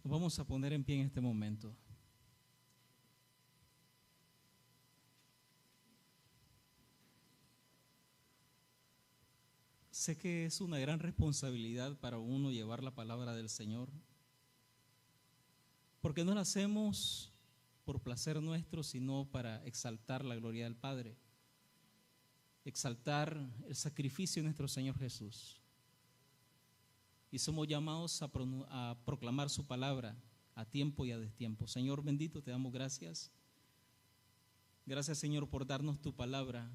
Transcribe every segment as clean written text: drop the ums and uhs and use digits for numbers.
Nos vamos a poner en pie en este momento. Sé que es una gran responsabilidad para uno llevar la palabra del Señor, porque no la hacemos por placer nuestro, sino para exaltar la gloria del Padre, exaltar el sacrificio de nuestro Señor Jesús. Y somos llamados a proclamar su palabra a tiempo y a destiempo. Señor bendito, te damos gracias. Gracias, Señor, por darnos tu palabra,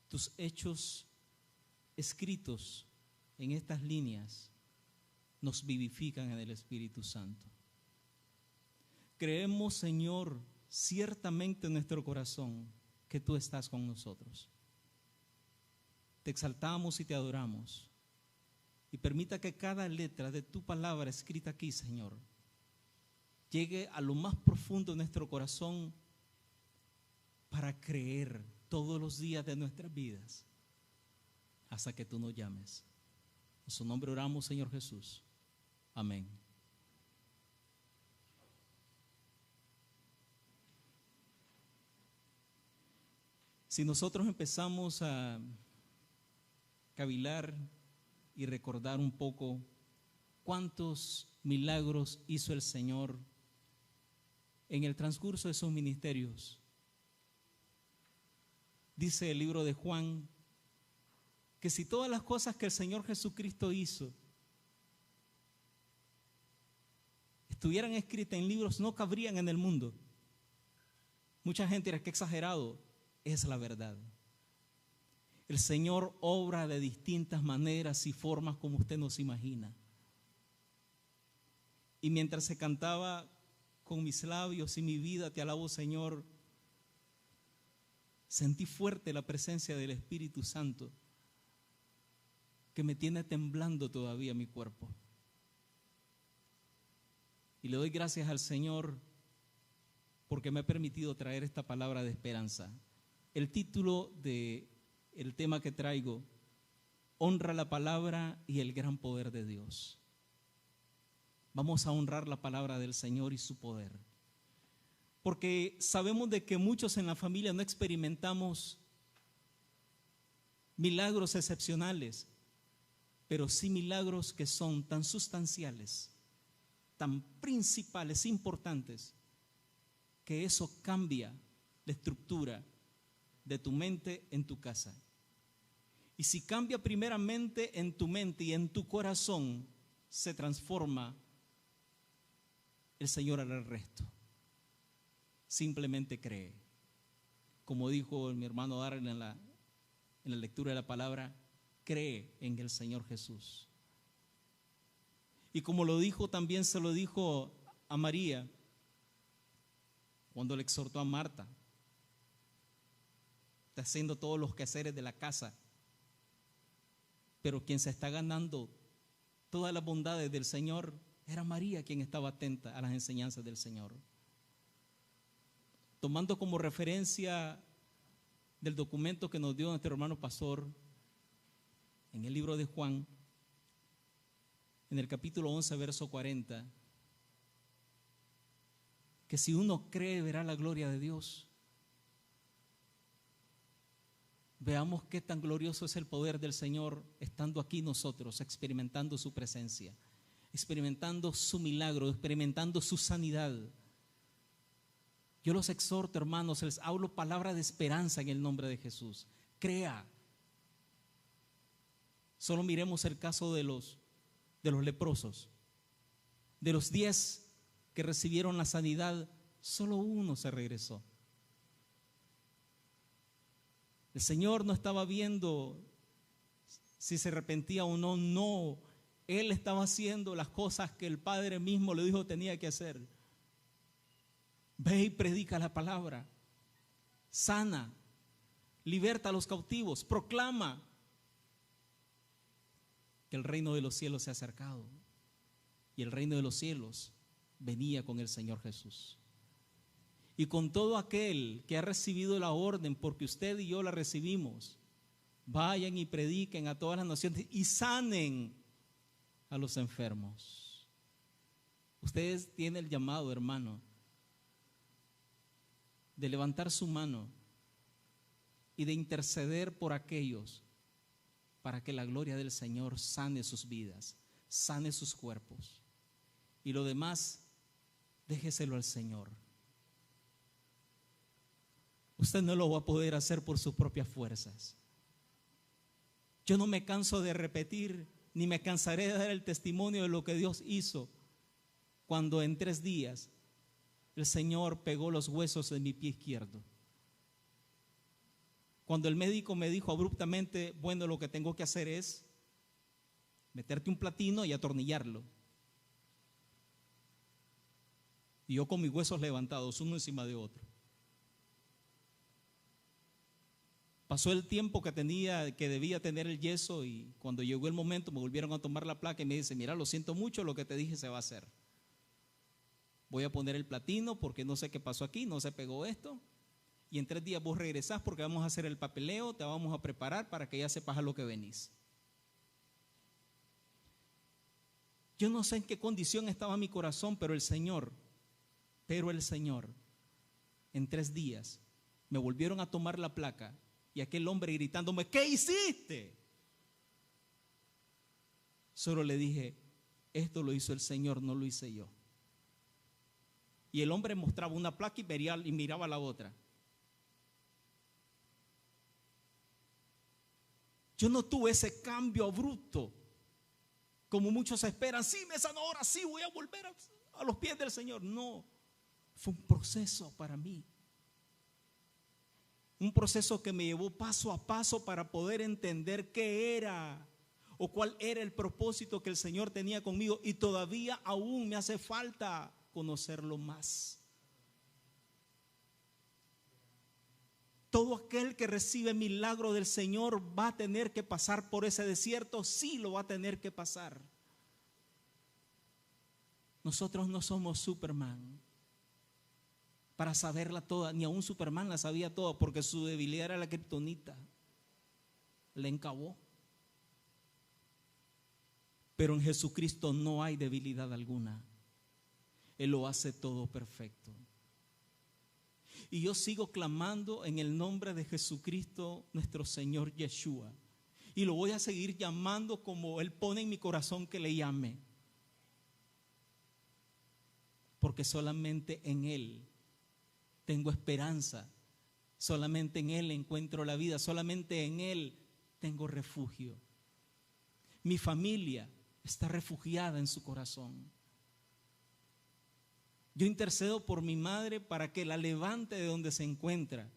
tus hechos escritos en estas líneas nos vivifican en el Espíritu Santo. Creemos, Señor, ciertamente en nuestro corazón que tú estás con nosotros. Te exaltamos y te adoramos. Y permita que cada letra de tu palabra escrita aquí, Señor, llegue a lo más profundo de nuestro corazón para creer todos los días de nuestras vidas hasta que tú nos llames. En su nombre oramos, Señor Jesús. Amén. Si nosotros empezamos a cavilar y recordar un poco cuántos milagros hizo el Señor en el transcurso de sus ministerios, dice el libro de Juan que si todas las cosas que el Señor Jesucristo hizo estuvieran escritas en libros, no cabrían en el mundo. Mucha gente dirá que exagerado, es la verdad. El Señor obra de distintas maneras y formas como usted no se imagina. Y mientras se cantaba con mis labios y mi vida te alabo, Señor, sentí fuerte la presencia del Espíritu Santo que me tiene temblando todavía mi cuerpo. Y le doy gracias al Señor porque me ha permitido traer esta palabra de esperanza. El título del tema que traigo: honra la palabra y el gran poder de Dios. Vamos a honrar la palabra del Señor y su poder, porque sabemos de que muchos en la familia no experimentamos milagros excepcionales, pero sí milagros que son tan sustanciales, tan principales, importantes, que eso cambia la estructura de tu mente en tu casa. Y si cambia primeramente en tu mente y en tu corazón, se transforma, el Señor hará el resto. Simplemente cree. Como dijo mi hermano Darrell en la lectura de la palabra, cree en el Señor Jesús. Y como lo dijo, también se lo dijo a María cuando le exhortó a Marta: está haciendo todos los quehaceres de la casa, pero quien se está ganando todas las bondades del Señor era María, quien estaba atenta a las enseñanzas del Señor. Tomando como referencia del documento que nos dio nuestro hermano pastor en el libro de Juan, en el capítulo 11, verso 40, que si uno cree verá la gloria de Dios. Veamos qué tan glorioso es el poder del Señor estando aquí nosotros, experimentando su presencia, experimentando su milagro, experimentando su sanidad. Yo los exhorto, hermanos, les hablo palabra de esperanza en el nombre de Jesús. Crea. Solo miremos el caso de los leprosos. De los 10 que recibieron la sanidad, solo uno se regresó. El Señor no estaba viendo si se arrepentía o no, no. Él estaba haciendo las cosas que el Padre mismo le dijo tenía que hacer. Ve y predica la palabra, sana, liberta a los cautivos, proclama que el reino de los cielos se ha acercado. Y el reino de los cielos venía con el Señor Jesús. Y con todo aquel que ha recibido la orden, porque usted y yo la recibimos, vayan y prediquen a todas las naciones y sanen a los enfermos. Ustedes tienen el llamado, hermano, de levantar su mano y de interceder por aquellos para que la gloria del Señor sane sus vidas, sane sus cuerpos. Y lo demás, déjeselo al Señor. Usted no lo va a poder hacer por sus propias fuerzas. Yo no me canso de repetir, ni me cansaré de dar el testimonio de lo que Dios hizo cuando en 3 días el Señor pegó los huesos de mi pie izquierdo. Cuando el médico me dijo abruptamente, bueno, lo que tengo que hacer es meterte un platino y atornillarlo. Y yo con mis huesos levantados, uno encima de otro. Pasó el tiempo que debía tener el yeso, y cuando llegó el momento me volvieron a tomar la placa y me dice, mira, lo siento mucho, lo que te dije se va a hacer. Voy a poner el platino porque no sé qué pasó aquí, no se pegó esto. Y en 3 días vos regresás porque vamos a hacer el papeleo, te vamos a preparar para que ya sepas a lo que venís. Yo no sé en qué condición estaba mi corazón, pero el Señor, en 3 días me volvieron a tomar la placa y aquel hombre gritándome, ¿qué hiciste? Solo le dije, esto lo hizo el Señor, no lo hice yo. Y el hombre mostraba una placa y miraba la otra. Yo no tuve ese cambio abrupto, como muchos esperan. Sí, me sanó, ahora sí voy a volver a los pies del Señor. No, fue un proceso para mí. Un proceso que me llevó paso a paso para poder entender qué era o cuál era el propósito que el Señor tenía conmigo. Y todavía aún me hace falta conocerlo más. Todo aquel que recibe milagro del Señor va a tener que pasar por ese desierto, sí lo va a tener que pasar. Nosotros no somos Superman para saberla toda, ni aún Superman la sabía toda, porque su debilidad era la kriptonita, le encabó. Pero en Jesucristo no hay debilidad alguna, Él lo hace todo perfecto. Y yo sigo clamando en el nombre de Jesucristo, nuestro Señor Yeshua. Y lo voy a seguir llamando como Él pone en mi corazón que le llame. Porque solamente en Él tengo esperanza. Solamente en Él encuentro la vida. Solamente en Él tengo refugio. Mi familia está refugiada en su corazón. Yo intercedo por mi madre para que la levante de donde se encuentra.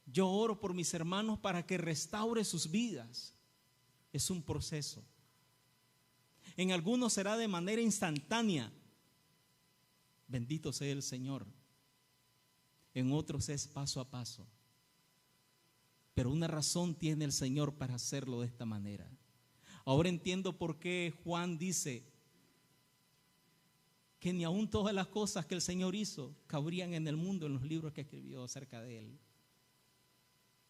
Yo oro por mis hermanos para que restaure sus vidas. Es un proceso. En algunos será de manera instantánea. Bendito sea el Señor. En otros es paso a paso. Pero una razón tiene el Señor para hacerlo de esta manera. Ahora entiendo por qué Juan dice que ni aún todas las cosas que el Señor hizo cabrían en el mundo en los libros que escribió acerca de Él.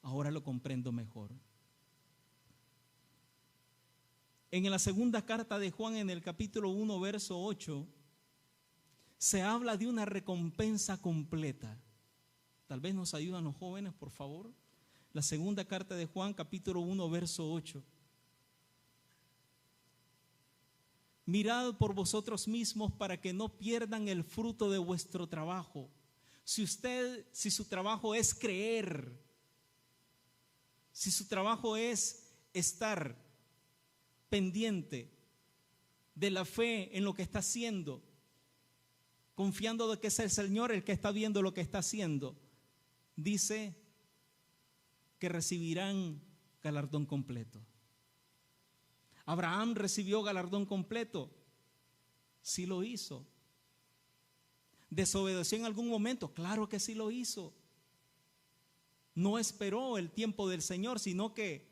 Ahora lo comprendo mejor. En la segunda carta de Juan, en el capítulo 1, verso 8, se habla de una recompensa completa. Tal vez nos ayudan los jóvenes, por favor. La segunda carta de Juan, capítulo 1, verso 8. Mirad por vosotros mismos para que no pierdan el fruto de vuestro trabajo. Si su trabajo es creer, si su trabajo es estar pendiente de la fe en lo que está haciendo, confiando de que es el Señor el que está viendo lo que está haciendo, dice que recibirán galardón completo. Abraham recibió galardón completo, sí lo hizo. ¿Desobedeció en algún momento? Claro que sí lo hizo. No esperó el tiempo del Señor, sino que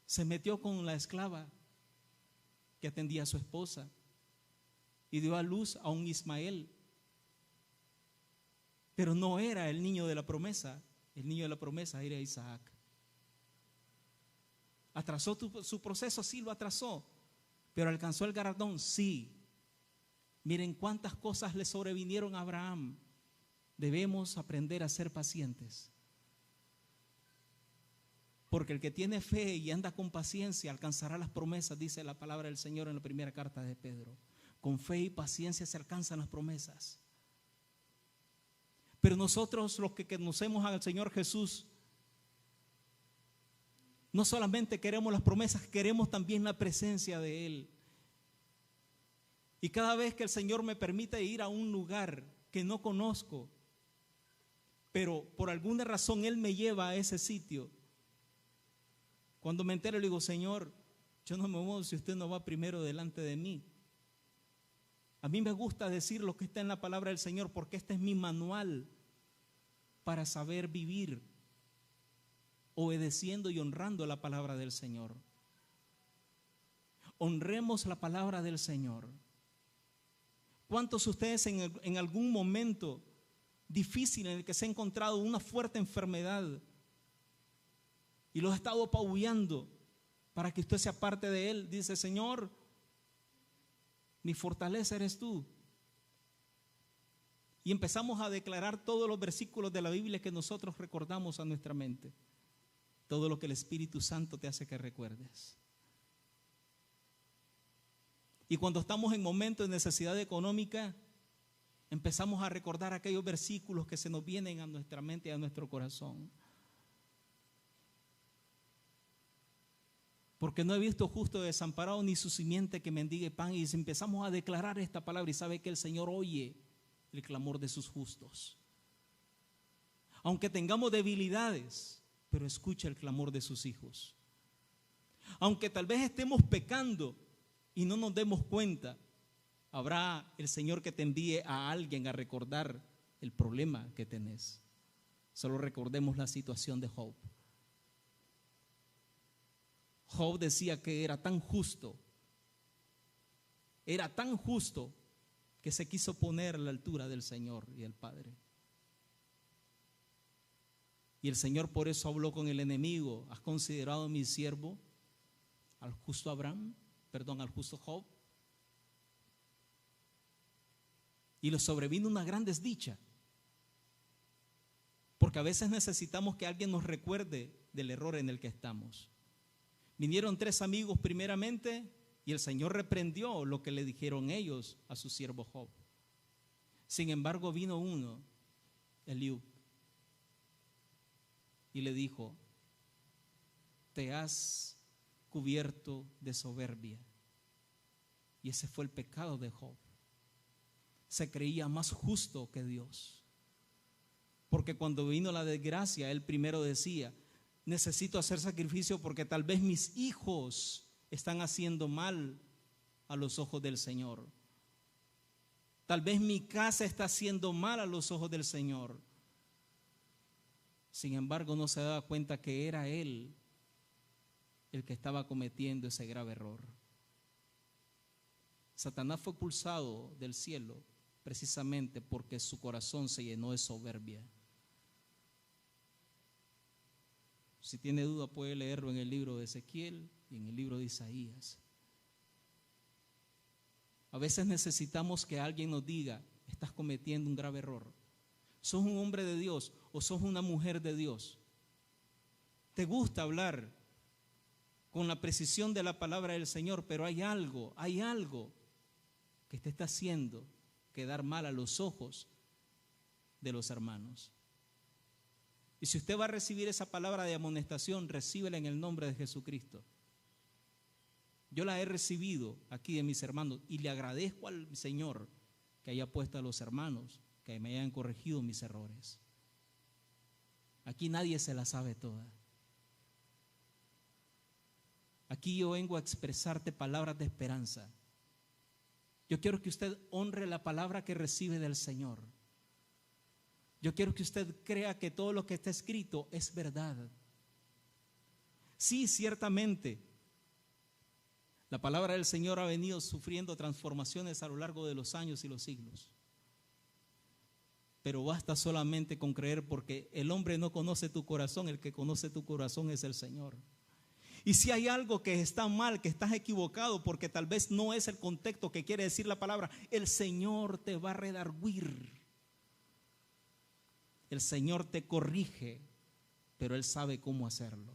se metió con la esclava que atendía a su esposa y dio a luz a un Ismael. Pero no era el niño de la promesa, el niño de la promesa era Isaac. ¿Atrasó su proceso? Sí, lo atrasó. ¿Pero alcanzó el galardón? Sí. Miren cuántas cosas le sobrevinieron a Abraham. Debemos aprender a ser pacientes. Porque el que tiene fe y anda con paciencia alcanzará las promesas, dice la palabra del Señor en la primera carta de Pedro. Con fe y paciencia se alcanzan las promesas. Pero nosotros, los que conocemos al Señor Jesús, no solamente queremos las promesas, queremos también la presencia de Él. Y cada vez que el Señor me permite ir a un lugar que no conozco, pero por alguna razón Él me lleva a ese sitio, cuando me entero le digo: Señor, yo no me muevo si usted no va primero delante de mí. A mí me gusta decir lo que está en la palabra del Señor, porque este es mi manual para saber vivir obedeciendo y honrando la palabra del Señor. Honremos la palabra del Señor. ¿Cuántos de ustedes en algún momento difícil en el que se ha encontrado una fuerte enfermedad y lo ha estado apabullando para que usted sea parte de él, dice: Señor, mi fortaleza eres tú? Y empezamos a declarar todos los versículos de la Biblia que nosotros recordamos a nuestra mente, todo lo que el Espíritu Santo te hace que recuerdes. Y cuando estamos en momentos de necesidad económica, empezamos a recordar aquellos versículos que se nos vienen a nuestra mente y a nuestro corazón. Porque no he visto justo desamparado ni su simiente que mendigue pan. Y empezamos a declarar esta palabra, y sabe que el Señor oye el clamor de sus justos. Aunque tengamos debilidades, pero escucha el clamor de sus hijos. Aunque tal vez estemos pecando y no nos demos cuenta, habrá el Señor que te envíe a alguien a recordar el problema que tenés. Solo recordemos la situación de Job. Job decía que era tan justo que se quiso poner a la altura del Señor y el Padre. Y el Señor por eso habló con el enemigo: ¿has considerado a mi siervo, al justo al justo Job? Y le sobrevino una gran desdicha, porque a veces necesitamos que alguien nos recuerde del error en el que estamos. Vinieron 3 amigos primeramente, y el Señor reprendió lo que le dijeron ellos a su siervo Job. Sin embargo, vino uno, Eliú, y le dijo: te has cubierto de soberbia. Y ese fue el pecado de Job. Se creía más justo que Dios, porque cuando vino la desgracia, él primero decía: necesito hacer sacrificio porque tal vez mis hijos están haciendo mal a los ojos del Señor. Tal vez mi casa está haciendo mal a los ojos del Señor. Sin embargo, no se daba cuenta que era él el que estaba cometiendo ese grave error. Satanás fue expulsado del cielo precisamente porque su corazón se llenó de soberbia. Si tiene duda, puede leerlo en el libro de Ezequiel y en el libro de Isaías. A veces necesitamos que alguien nos diga: estás cometiendo un grave error. ¿Sos un hombre de Dios o sos una mujer de Dios? ¿Te gusta hablar con la precisión de la palabra del Señor, pero hay algo que te está haciendo quedar mal a los ojos de los hermanos? Y si usted va a recibir esa palabra de amonestación, recíbela en el nombre de Jesucristo. Yo la he recibido aquí de mis hermanos y le agradezco al Señor que haya puesto a los hermanos que me hayan corregido mis errores. Aquí nadie se la sabe toda. Aquí yo vengo a expresarte palabras de esperanza. Yo quiero que usted honre la palabra que recibe del Señor. Yo quiero que usted crea que todo lo que está escrito es verdad. Sí, ciertamente, la palabra del Señor ha venido sufriendo transformaciones a lo largo de los años y los siglos. Pero basta solamente con creer, porque el hombre no conoce tu corazón, el que conoce tu corazón es el Señor. Y si hay algo que está mal, que estás equivocado, porque tal vez no es el contexto que quiere decir la palabra, el Señor te va a redarguir. El Señor te corrige, pero Él sabe cómo hacerlo.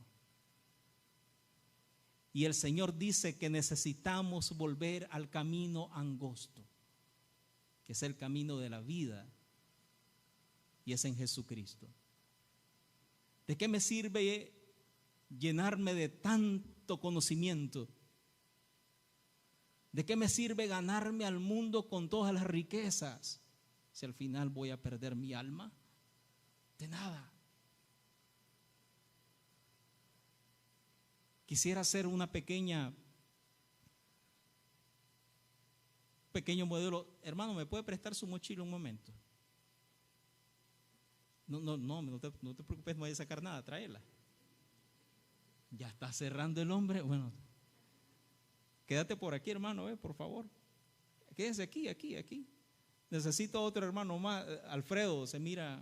Y el Señor dice que necesitamos volver al camino angosto, que es el camino de la vida, y es en Jesucristo. ¿De qué me sirve llenarme de tanto conocimiento? ¿De qué me sirve ganarme al mundo con todas las riquezas si al final voy a perder mi alma? De nada. Quisiera hacer una pequeño modelo. Hermano, ¿me puede prestar su mochila un momento? No te preocupes, no vaya a sacar nada, tráela. Ya está cerrando el hombre. Bueno, quédate por aquí, hermano, por favor. Quédese aquí. Necesito otro hermano más. Alfredo, se mira.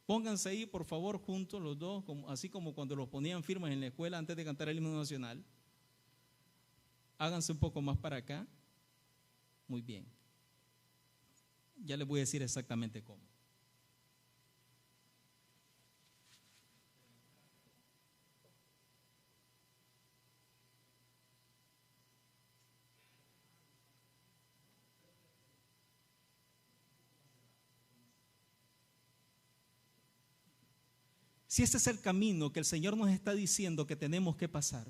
Pónganse ahí, por favor, juntos los dos, así como cuando los ponían firmas en la escuela antes de cantar el himno nacional. Háganse un poco más para acá. Muy bien. Ya les voy a decir exactamente cómo. Si este es el camino que el Señor nos está diciendo que tenemos que pasar,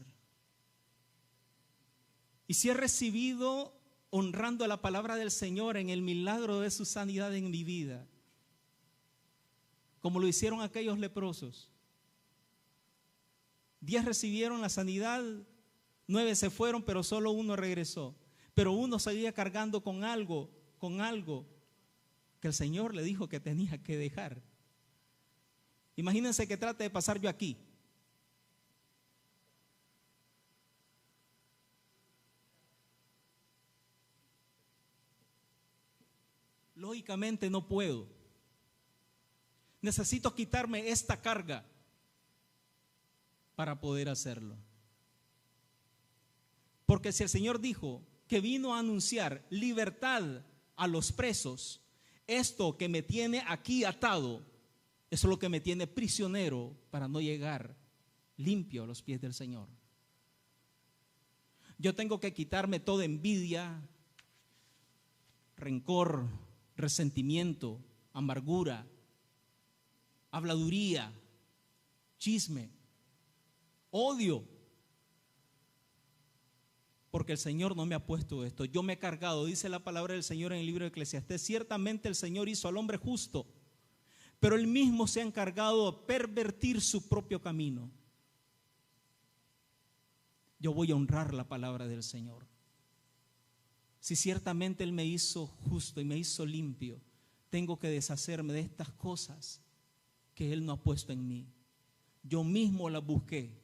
y si he recibido honrando a la palabra del Señor en el milagro de su sanidad en mi vida, como lo hicieron aquellos leprosos, 10 recibieron la sanidad, 9 se fueron, pero solo uno regresó. Pero uno seguía cargando con algo que el Señor le dijo que tenía que dejar. Imagínense que trate de pasar yo aquí. Lógicamente no puedo. Necesito quitarme esta carga para poder hacerlo. Porque si el Señor dijo que vino a anunciar libertad a los presos, esto que me tiene aquí atado, eso es lo que me tiene prisionero para no llegar limpio a los pies del Señor. Yo tengo que quitarme toda envidia, rencor, resentimiento, amargura, habladuría, chisme, odio. Porque el Señor no me ha puesto esto. Yo me he cargado, dice la palabra del Señor en el libro de Eclesiastés. Ciertamente el Señor hizo al hombre justo, pero él mismo se ha encargado de pervertir su propio camino. Yo voy a honrar la palabra del Señor. Si ciertamente Él me hizo justo y me hizo limpio, tengo que deshacerme de estas cosas que Él no ha puesto en mí. Yo mismo las busqué.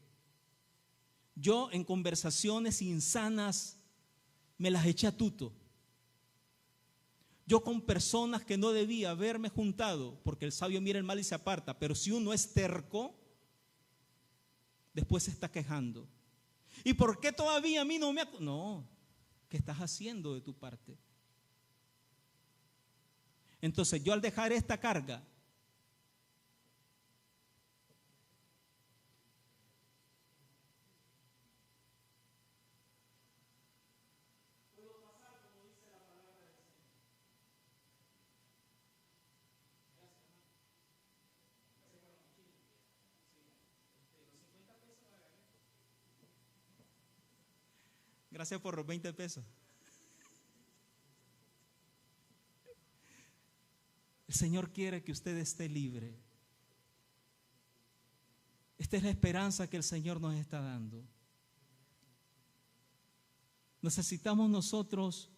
Yo en conversaciones insanas me las eché a tuto. Yo con personas que no debía haberme juntado, porque el sabio mira el mal y se aparta, pero si uno es terco, después se está quejando. ¿Y por qué todavía a mí no me ha... No, ¿qué estás haciendo de tu parte? Entonces yo al dejar esta carga, gracias por los 20 pesos. El Señor quiere que usted esté libre. Esta es la esperanza que el Señor nos está dando. Necesitamos nosotros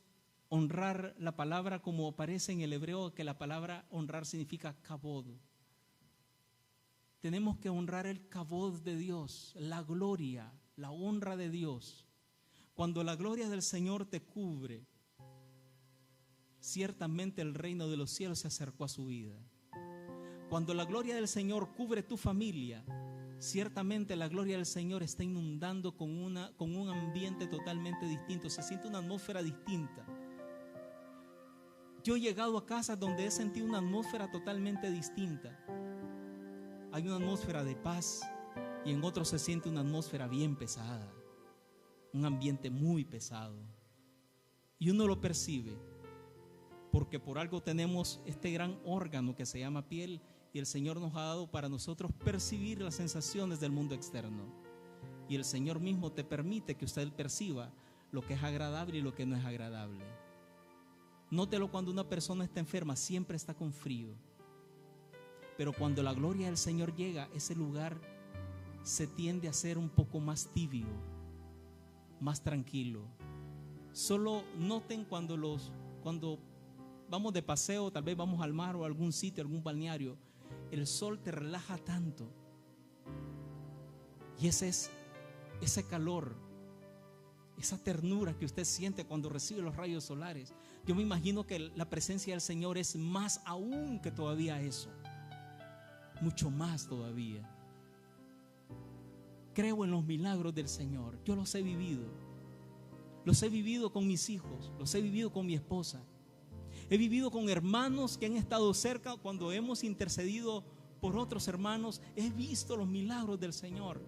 honrar la palabra como aparece en el hebreo, que la palabra honrar significa kabod. Tenemos que honrar el kabod de Dios, la gloria, la honra de Dios. Cuando la gloria del Señor te cubre, ciertamente el reino de los cielos se acercó a su vida. Cuando la gloria del Señor cubre tu familia, ciertamente la gloria del Señor está inundando con un ambiente totalmente distinto. Se siente una atmósfera distinta. Yo he llegado a casas donde he sentido una atmósfera totalmente distinta. Hay una atmósfera de paz y en otros se siente una atmósfera bien pesada, un ambiente muy pesado. Y uno lo percibe porque por algo tenemos este gran órgano que se llama piel y el Señor nos ha dado para nosotros percibir las sensaciones del mundo externo. Y el Señor mismo te permite que usted perciba lo que es agradable y lo que no es agradable. Nótelo, cuando una persona está enferma siempre está con frío. Pero cuando la gloria del Señor llega, ese lugar se tiende a ser un poco más tibio, más tranquilo. Solo noten cuando vamos de paseo, tal vez vamos al mar o a algún sitio, algún balneario, el sol te relaja tanto. Y ese calor, esa ternura que usted siente cuando recibe los rayos solares. Yo me imagino que la presencia del Señor es más aún que todavía eso. Mucho más todavía. Creo en los milagros del Señor. Yo los he vivido. Los he vivido con mis hijos. Los he vivido con mi esposa. He vivido con hermanos que han estado cerca cuando hemos intercedido por otros hermanos. He visto los milagros del Señor.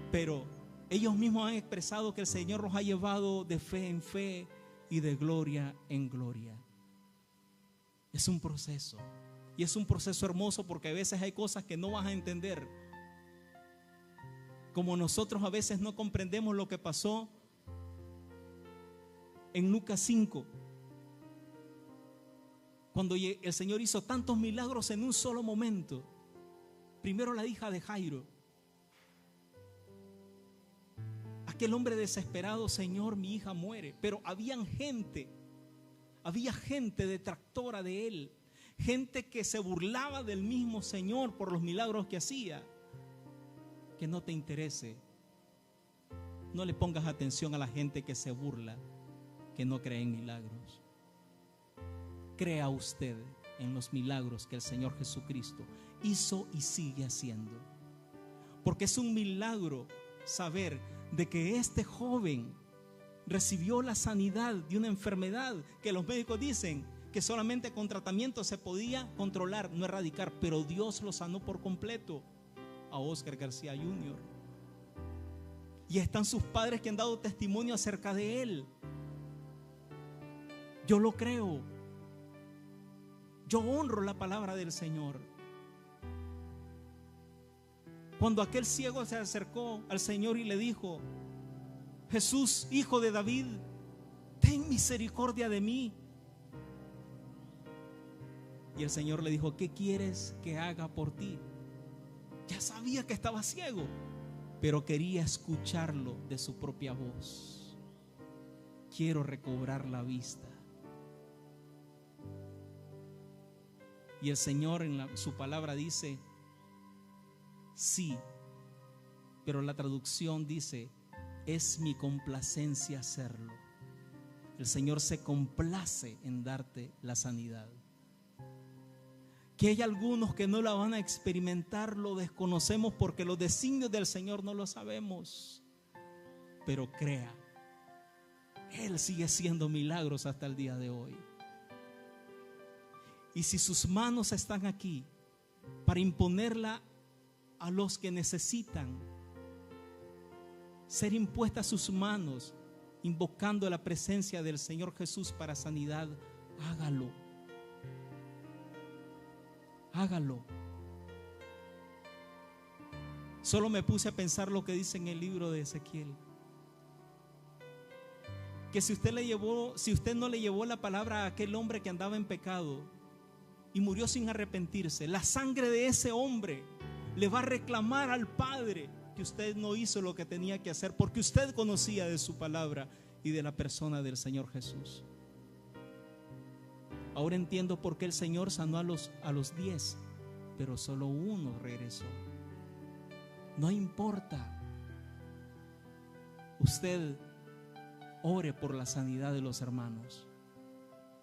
Pero ellos mismos han expresado que el Señor los ha llevado de fe en fe y de gloria en gloria. Es un proceso. Y es un proceso hermoso porque a veces hay cosas que no vas a entender. Como nosotros a veces no comprendemos lo que pasó en Lucas 5. Cuando el Señor hizo tantos milagros en un solo momento. Primero la hija de Jairo. Aquel hombre desesperado: Señor, mi hija muere. Pero había gente detractora de él. Gente que se burlaba del mismo Señor por los milagros que hacía. Que no te interese. No le pongas atención a la gente que se burla, que no cree en milagros. Crea usted en los milagros que el Señor Jesucristo hizo y sigue haciendo. Porque es un milagro saber de que este joven recibió la sanidad de una enfermedad que los médicos dicen que solamente con tratamiento se podía controlar, no erradicar, pero Dios lo sanó por completo a Oscar García Jr. Y están sus padres que han dado testimonio acerca de él. Yo lo creo. Yo honro la palabra del Señor. Cuando aquel ciego se acercó al Señor y le dijo: Jesús, hijo de David, ten misericordia de mí. Y el Señor le dijo: ¿qué quieres que haga por ti? Ya sabía que estaba ciego, pero quería escucharlo de su propia voz. Quiero recobrar la vista. Y el Señor en su palabra dice: sí, pero la traducción dice: es mi complacencia hacerlo. El Señor se complace en darte la sanidad. Que hay algunos que no la van a experimentar, lo desconocemos porque los designios del Señor no lo sabemos. Pero crea, Él sigue haciendo milagros hasta el día de hoy. Y si sus manos están aquí para imponerla a los que necesitan ser impuestas sus manos, invocando la presencia del Señor Jesús para sanidad, hágalo. Hágalo. Solo me puse a pensar lo que dice en el libro de Ezequiel. Que si usted no le llevó la palabra a aquel hombre que andaba en pecado y murió sin arrepentirse, la sangre de ese hombre le va a reclamar al Padre que usted no hizo lo que tenía que hacer, porque usted conocía de su palabra y de la persona del Señor Jesús. Ahora entiendo por qué el Señor sanó a los 10, pero solo uno regresó. No importa. Usted ore por la sanidad de los hermanos,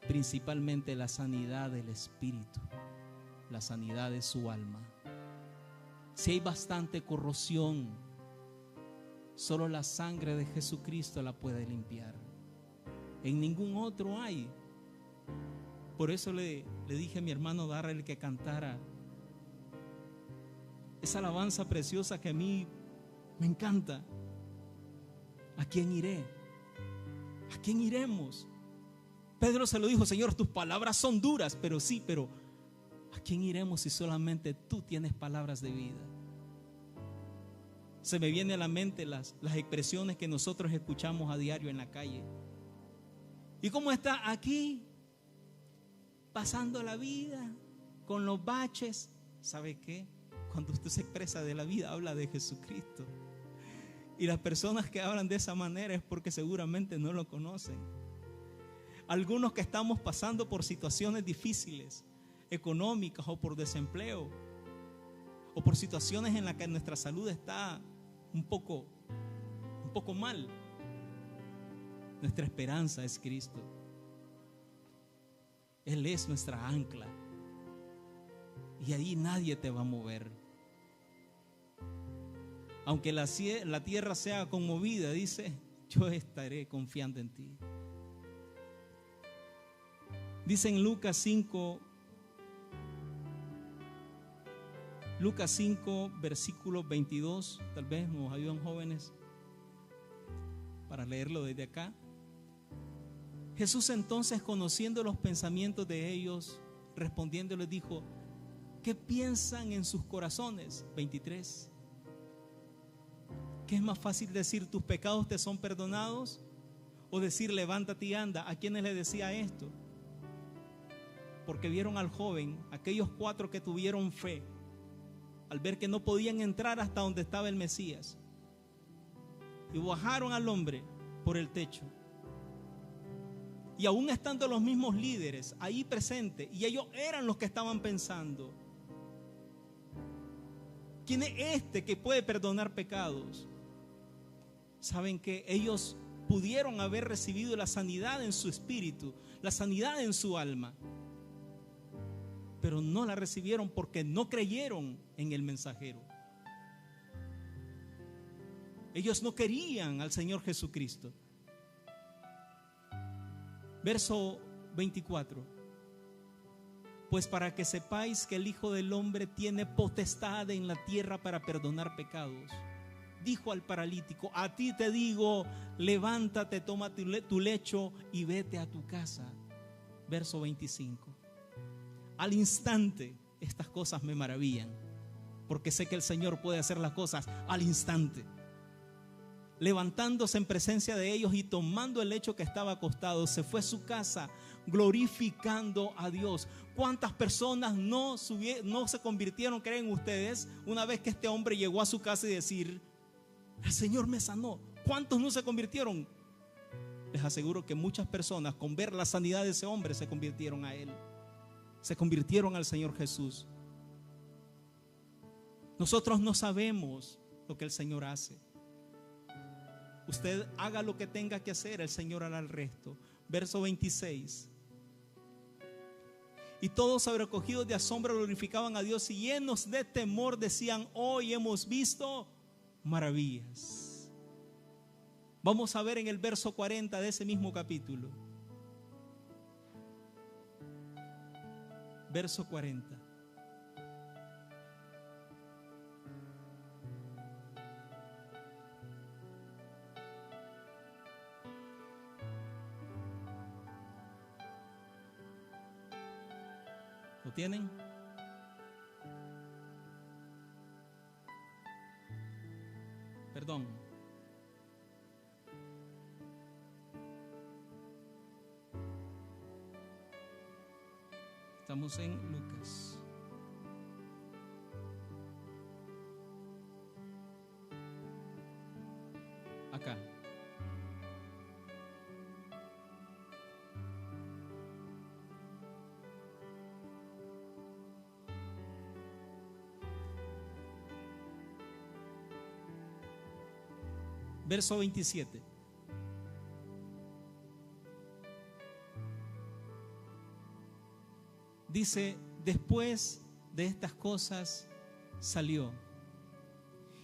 principalmente la sanidad del espíritu. la sanidad de su alma. Si hay bastante corrosión, solo la sangre de Jesucristo la puede limpiar. En ningún otro hay. Por eso le dije a mi hermano Darrell que cantara esa alabanza preciosa que a mí me encanta. ¿A quién iré? ¿A quién iremos? Pedro se lo dijo: Señor, tus palabras son duras. Pero sí, pero ¿a quién iremos si solamente tú tienes palabras de vida? Se me viene a la mente las expresiones que nosotros escuchamos a diario en la calle. ¿Y cómo está aquí? Pasando la vida con los baches. ¿Sabe qué? Cuando usted se expresa de la vida, habla de Jesucristo. Y las personas que hablan de esa manera es porque seguramente no lo conocen. Algunos que estamos pasando por situaciones difíciles, económicas, o por desempleo, o por situaciones en las que nuestra salud está un poco mal. Nuestra esperanza es Cristo. Él es nuestra ancla. Y ahí nadie te va a mover. Aunque la tierra sea conmovida, dice, yo estaré confiando en ti. Dice en Lucas 5, versículo 22, tal vez nos ayudan jóvenes para leerlo desde acá. Jesús entonces, conociendo los pensamientos de ellos, respondiendo les dijo: ¿qué piensan en sus corazones? 23. ¿Qué es más fácil decir tus pecados te son perdonados? O decir levántate y anda. ¿A quiénes le decía esto? Porque vieron al joven, aquellos 4 que tuvieron fe, al ver que no podían entrar hasta donde estaba el Mesías, y bajaron al hombre por el techo. Y aún estando los mismos líderes ahí presentes, y ellos eran los que estaban pensando: ¿quién es este que puede perdonar pecados? Saben que ellos pudieron haber recibido la sanidad en su espíritu, la sanidad en su alma, pero no la recibieron porque no creyeron en el mensajero. Ellos no querían al Señor Jesucristo. Verso 24. Pues para que sepáis que el Hijo del Hombre tiene potestad en la tierra para perdonar pecados, dijo al paralítico: a ti te digo, levántate, toma tu lecho y vete a tu casa. Verso 25. Al instante, estas cosas me maravillan, porque sé que el Señor puede hacer las cosas al instante. Levantándose en presencia de ellos y tomando el lecho que estaba acostado, se fue a su casa glorificando a Dios. ¿Cuántas personas no se convirtieron, creen ustedes, una vez que este hombre llegó a su casa y decir: el Señor me sanó? ¿Cuántos no se convirtieron? Les aseguro que muchas personas, con ver la sanidad de ese hombre, se convirtieron a él, se convirtieron al Señor Jesús. Nosotros no sabemos lo que el Señor hace. Usted haga lo que tenga que hacer, el Señor hará el resto. Verso 26. Y todos, sobrecogidos de asombro, glorificaban a Dios y llenos de temor decían: hoy hemos visto maravillas. Vamos a ver en el verso 40 de ese mismo capítulo. Verso 40. ¿Lo tienen? Perdón. Estamos en Lucas. Acá. Verso 27. Dice: después de estas cosas, salió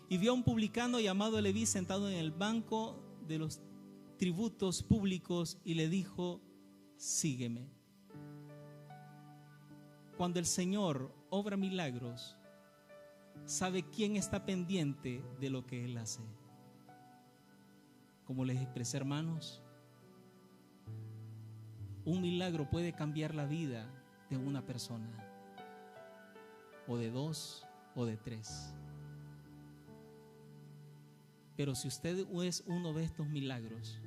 y vio a un publicano llamado Leví sentado en el banco de los tributos públicos y le dijo: sígueme. Cuando el Señor obra milagros, sabe quién está pendiente de lo que Él hace. Como les expresé, hermanos, un milagro puede cambiar la vida de una persona, o de dos, o de tres. Pero si usted es uno de estos milagros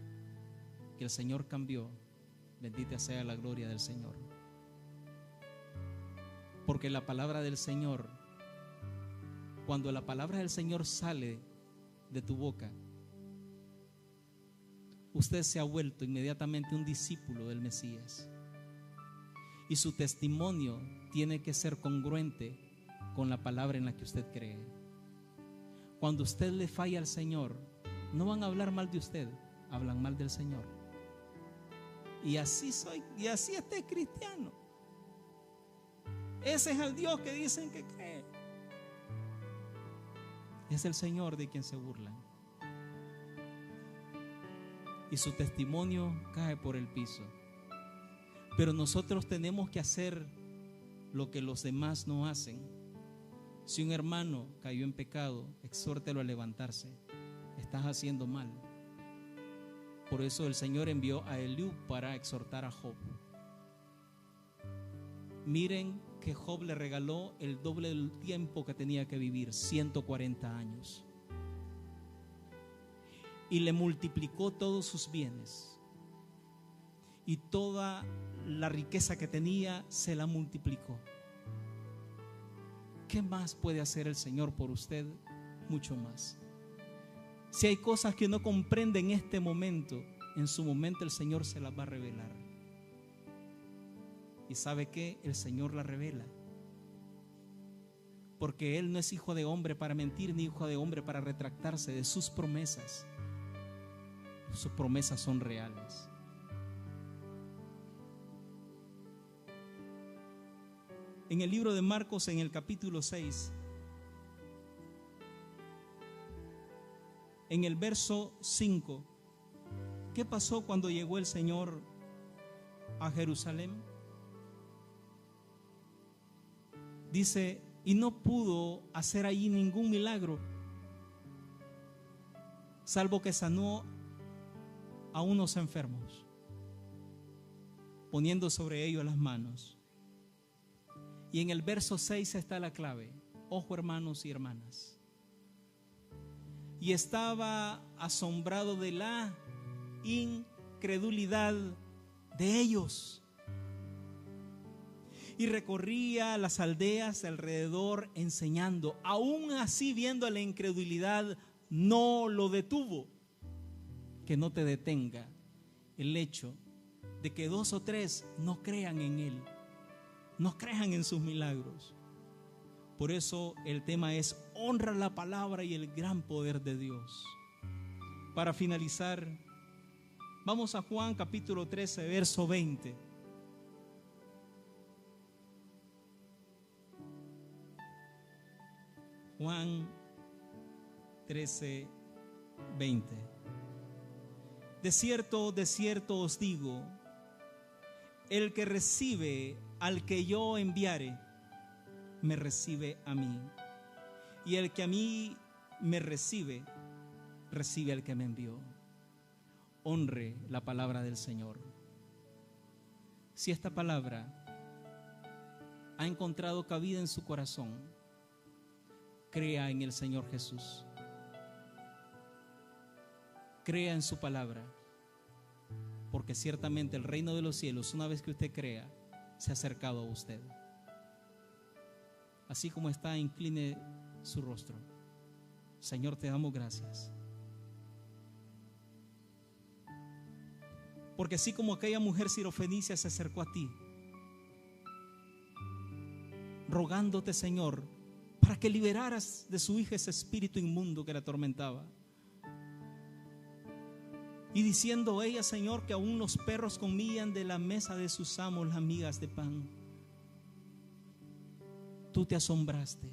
que el Señor cambió, bendita sea la gloria del Señor. Porque la palabra del Señor, cuando la palabra del Señor sale de tu boca, usted se ha vuelto inmediatamente un discípulo del Mesías. Y su testimonio tiene que ser congruente con la palabra en la que usted cree. Cuando usted le falla al Señor, no van a hablar mal de usted, hablan mal del Señor. Y así soy, y así este cristiano. Ese es el Dios que dicen que cree. Es el Señor de quien se burlan. Y su testimonio cae por el piso. Pero nosotros tenemos que hacer lo que los demás no hacen. Si un hermano cayó en pecado, exhórtelo a levantarse. Estás haciendo mal. Por eso el Señor envió a Eliú para exhortar a Job. Miren que Job le regaló el doble del tiempo que tenía que vivir, 140 años. Y le multiplicó todos sus bienes. Y toda la riqueza que tenía se la multiplicó. ¿Qué más puede hacer el Señor por usted? Mucho más. Si hay cosas que no comprende en este momento, en su momento el Señor se las va a revelar. ¿Y sabe qué? El Señor la revela. Porque Él no es hijo de hombre para mentir, ni hijo de hombre para retractarse de sus promesas. Sus promesas son reales. En el libro de Marcos, en el capítulo 6, en el verso 5, ¿qué pasó cuando llegó el Señor a Jerusalén? Dice, y no pudo hacer allí ningún milagro, salvo que sanó a unos enfermos, poniendo sobre ellos las manos. Y en el verso 6 está la clave. Ojo, hermanos y hermanas. Y estaba asombrado de la incredulidad de ellos. Y recorría las aldeas de alrededor enseñando. Aún así, viendo la incredulidad, no lo detuvo. Que no te detenga el hecho de que 2 o 3 no crean en Él, no crean en sus milagros. Por eso el tema es: honra la palabra y el gran poder de Dios. Para finalizar, vamos a Juan capítulo 13, verso 20. Juan 13, 20. De cierto os digo, el que recibe al que yo enviare, me recibe a mí. Y el que a mí me recibe, recibe al que me envió. Honre la palabra del Señor. Si esta palabra ha encontrado cabida en su corazón, crea en el Señor Jesús. Crea en su palabra, porque ciertamente el reino de los cielos, una vez que usted crea, se ha acercado a usted. Así como está, incline su rostro. Señor, te damos gracias, porque así como aquella mujer sirofenicia se acercó a ti, rogándote, Señor, para que liberaras de su hija ese espíritu inmundo que la atormentaba, y diciendo ella, Señor, que aún los perros comían de la mesa de sus amos las migas de pan. Tú te asombraste.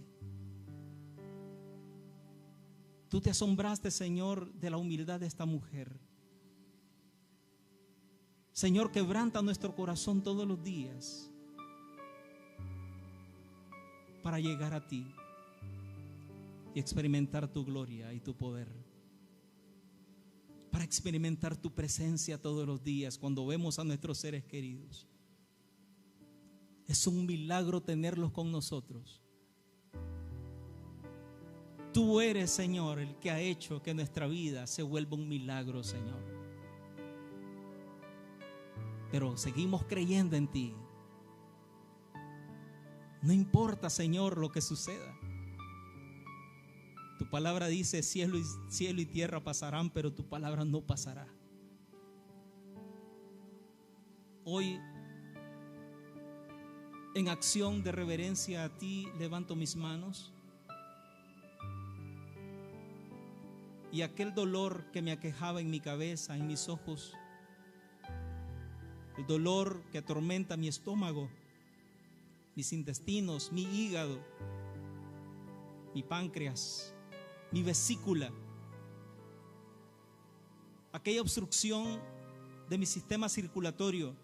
Tú te asombraste, Señor, de la humildad de esta mujer. Señor, quebranta nuestro corazón todos los días para llegar a ti y experimentar tu gloria y tu poder. Para experimentar tu presencia todos los días cuando vemos a nuestros seres queridos. Es un milagro tenerlos con nosotros. Tú eres, Señor, el que ha hecho que nuestra vida se vuelva un milagro, Señor. Pero seguimos creyendo en ti. No importa, Señor, lo que suceda. Tu palabra dice: cielo y tierra pasarán, pero tu palabra no pasará. Hoy, en acción de reverencia a ti, levanto mis manos. Y aquel dolor que me aquejaba en mi cabeza, en mis ojos, el dolor que atormenta mi estómago, mis intestinos, mi hígado, mi páncreas, mi vesícula, aquella obstrucción de mi sistema circulatorio,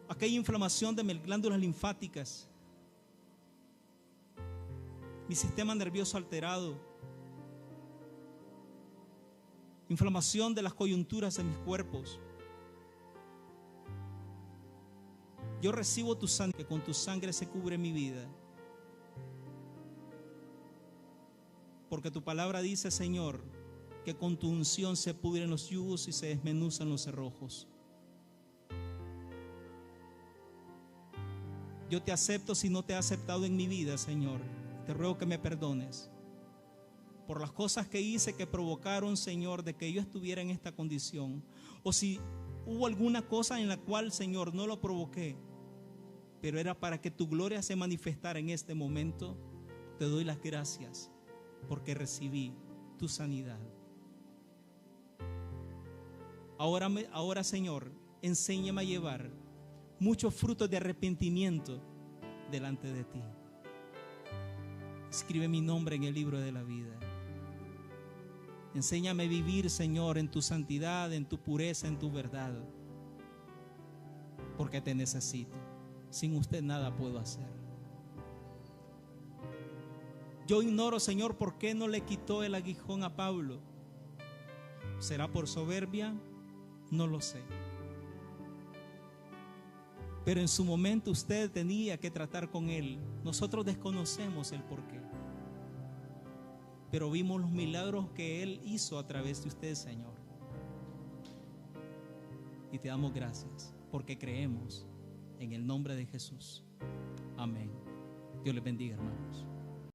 aquella inflamación de mis glándulas linfáticas, mi sistema nervioso alterado, inflamación de las coyunturas de mis cuerpos. Yo recibo tu sangre, que con tu sangre se cubre mi vida. Porque tu palabra dice, Señor, que con tu unción se pudren los yugos y se desmenuzan los cerrojos. Yo te acepto si no te he aceptado en mi vida, Señor. Te ruego que me perdones por las cosas que hice que provocaron, Señor, de que yo estuviera en esta condición. O si hubo alguna cosa en la cual, Señor, no lo provoqué, pero era para que tu gloria se manifestara en este momento. Te doy las gracias porque recibí tu sanidad. Ahora, Señor, enséñame a llevar muchos frutos de arrepentimiento delante de ti. Escribe mi nombre en el libro de la vida. Enséñame a vivir, Señor, en tu santidad, en tu pureza, en tu verdad, porque te necesito. Sin usted nada puedo hacer. Yo ignoro, Señor, por qué no le quitó el aguijón a Pablo. ¿Será por soberbia? No lo sé. Pero en su momento usted tenía que tratar con él. Nosotros desconocemos el porqué, pero vimos los milagros que él hizo a través de usted, Señor. Y te damos gracias porque creemos en el nombre de Jesús. Amén. Dios les bendiga, hermanos.